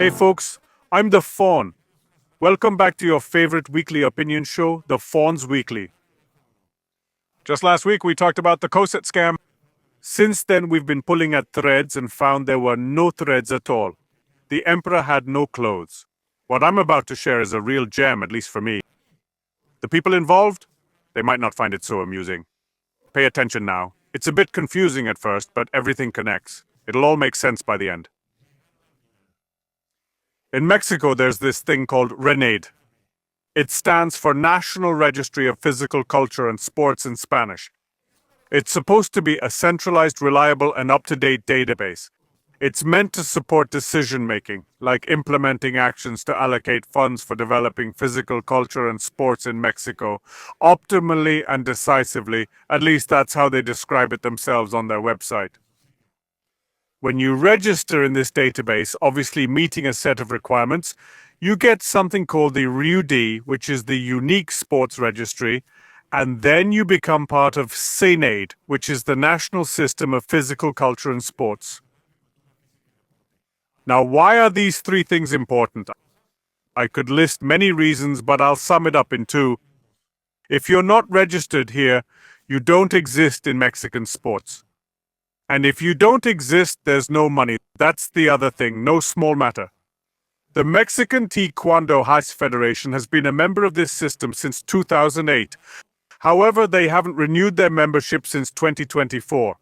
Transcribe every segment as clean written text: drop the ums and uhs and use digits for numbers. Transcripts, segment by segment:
Hey folks, I'm the Fawn. Welcome back to your favorite weekly opinion show, the Fawn's Weekly. Just last week we talked about the COCET scam. Since then we've been pulling at threads and found there were no threads at all. The Emperor had no clothes. What I'm about to share is a real gem, at least for me. The people involved? They might not find it so amusing. Pay attention now. It's a bit confusing at first, but everything connects. It'll all make sense by the end. In Mexico, there's this thing called RENAID. It stands for National Registry of Physical Culture and Sports in Spanish. It's supposed to be a centralized, reliable, and up-to-date database. It's meant to support decision-making, like implementing actions to allocate funds for developing physical culture and sports in Mexico, optimally and decisively. At least that's how they describe it themselves on their website. When you register in this database, obviously meeting a set of requirements, you get something called the RUD, which is the Unique Sports Registry, and then you become part of CENAID, which is the National System of Physical Culture and Sports. Now, why are these three things important? I could list many reasons, but I'll sum it up in two. If you're not registered here, you don't exist in Mexican sports. And if you don't exist, there's no money. That's the other thing, no small matter. The Mexican Taekwondo Federation has been a member of this system since 2008. However, they haven't renewed their membership since 2024,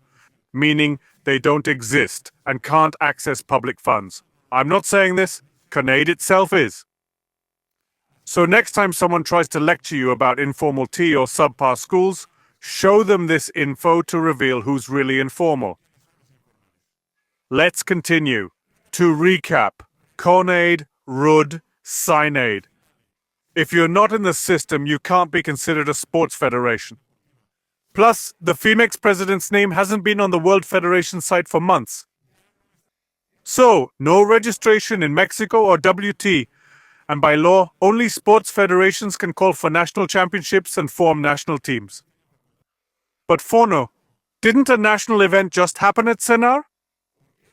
meaning they don't exist and can't access public funds. I'm not saying this, CONAID itself is. So next time someone tries to lecture you about informal tea or subpar schools, show them this info to reveal who's really informal. Let's continue. To recap, CONAID, RUD, CENAID. If you're not in the system, you can't be considered a sports federation. Plus, the FEMEX president's name hasn't been on the World Federation site for months. So, no registration in Mexico or WT. And by law, only sports federations can call for national championships and form national teams. But Fauno, didn't a national event just happen at CENAR?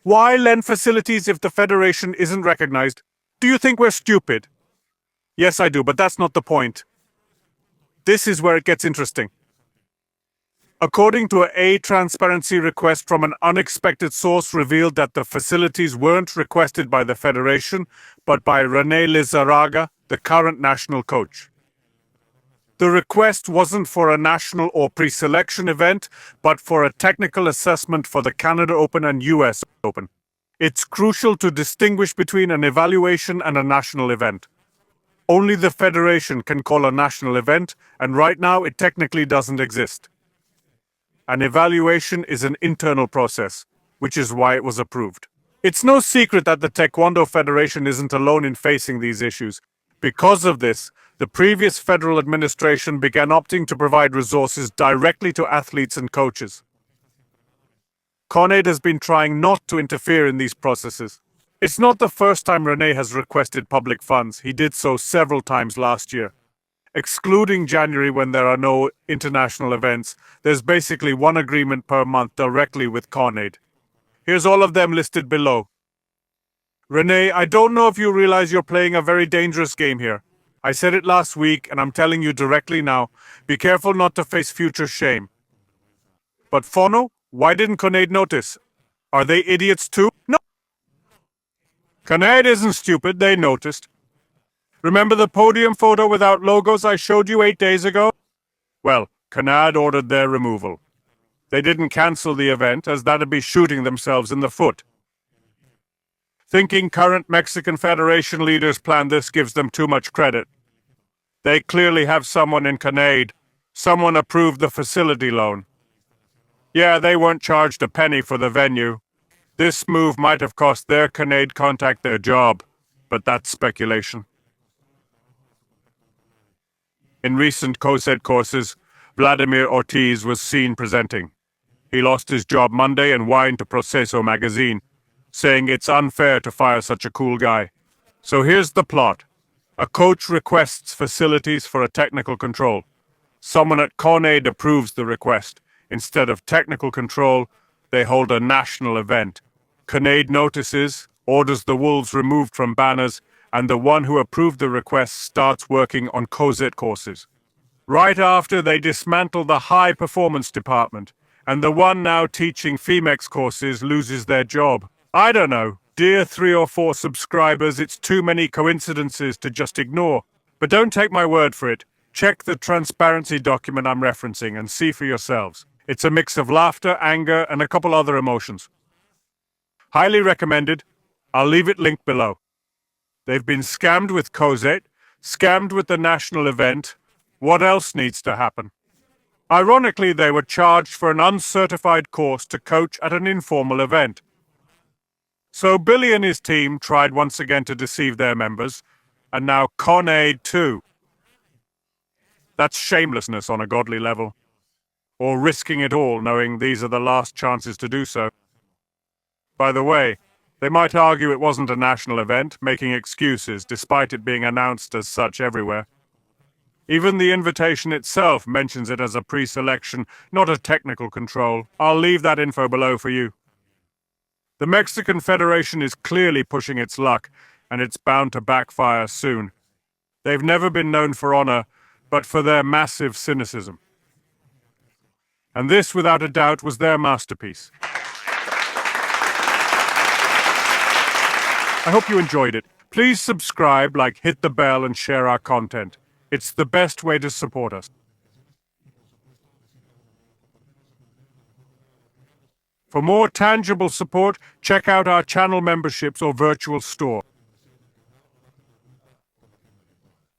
Why lend facilities if the federation isn't recognized? Do you think we're stupid? Yes, I do, but that's not the point. This is where it gets interesting. According to a transparency request from an unexpected source revealed that the facilities weren't requested by the federation, but by René Lizarraga, the current national coach. The request wasn't for a national or pre-selection event, but for a technical assessment for the Canada Open and US Open. It's crucial to distinguish between an evaluation and a national event. Only the federation can call a national event, and right now it technically doesn't exist. An evaluation is an internal process, which is why it was approved. It's no secret that the Taekwondo Federation isn't alone in facing these issues. Because of this, the previous federal administration began opting to provide resources directly to athletes and coaches. CONAID has been trying not to interfere in these processes. It's not the first time René has requested public funds. He did so several times last year. Excluding January when there are no international events, there's basically one agreement per month directly with CONAID. Here's all of them listed below. René, I don't know if you realize you're playing a very dangerous game here. I said it last week, and I'm telling you directly now, be careful not to face future shame. But Fauno, why didn't CONAID notice? Are they idiots too? No. CONAID isn't stupid, they noticed. Remember the podium photo without logos I showed you 8 days ago? Well, CONAID ordered their removal. They didn't cancel the event, as that'd be shooting themselves in the foot. Thinking current Mexican Federation leaders planned this gives them too much credit. They clearly have someone in CONAID. Someone approved the facility loan. Yeah, they weren't charged a penny for the venue. This move might have cost their CONAID contact their job, but that's speculation. In recent COCET courses, Vladimir Ortiz was seen presenting. He lost his job Monday and whined to Proceso magazine, saying it's unfair to fire such a cool guy. So here's the plot. A coach requests facilities for a technical control. Someone at CONAID approves the request. Instead of technical control, they hold a national event. CONAID notices, orders the wolves removed from banners, and the one who approved the request starts working on COCET courses. Right after, they dismantle the high-performance department, and the one now teaching Femex courses loses their job. I don't know. Dear 3 or 4 subscribers, it's too many coincidences to just ignore. But don't take my word for it. Check the transparency document I'm referencing and see for yourselves. It's a mix of laughter, anger, and a couple other emotions. Highly recommended. I'll leave it linked below. They've been scammed with COCET, scammed with the national event. What else needs to happen? Ironically, they were charged for an uncertified course to coach at an informal event. So Billy and his team tried once again to deceive their members, and now CONAID too. That's shamelessness on a godly level. Or risking it all, knowing these are the last chances to do so. By the way, they might argue it wasn't a national event, making excuses despite it being announced as such everywhere. Even the invitation itself mentions it as a pre-selection, not a technical control. I'll leave that info below for you. The Mexican Federation is clearly pushing its luck, and it's bound to backfire soon. They've never been known for honor, but for their massive cynicism. And this, without a doubt, was their masterpiece. I hope you enjoyed it. Please subscribe, hit the bell, and share our content. It's the best way to support us. For more tangible support, check out our channel memberships or virtual store.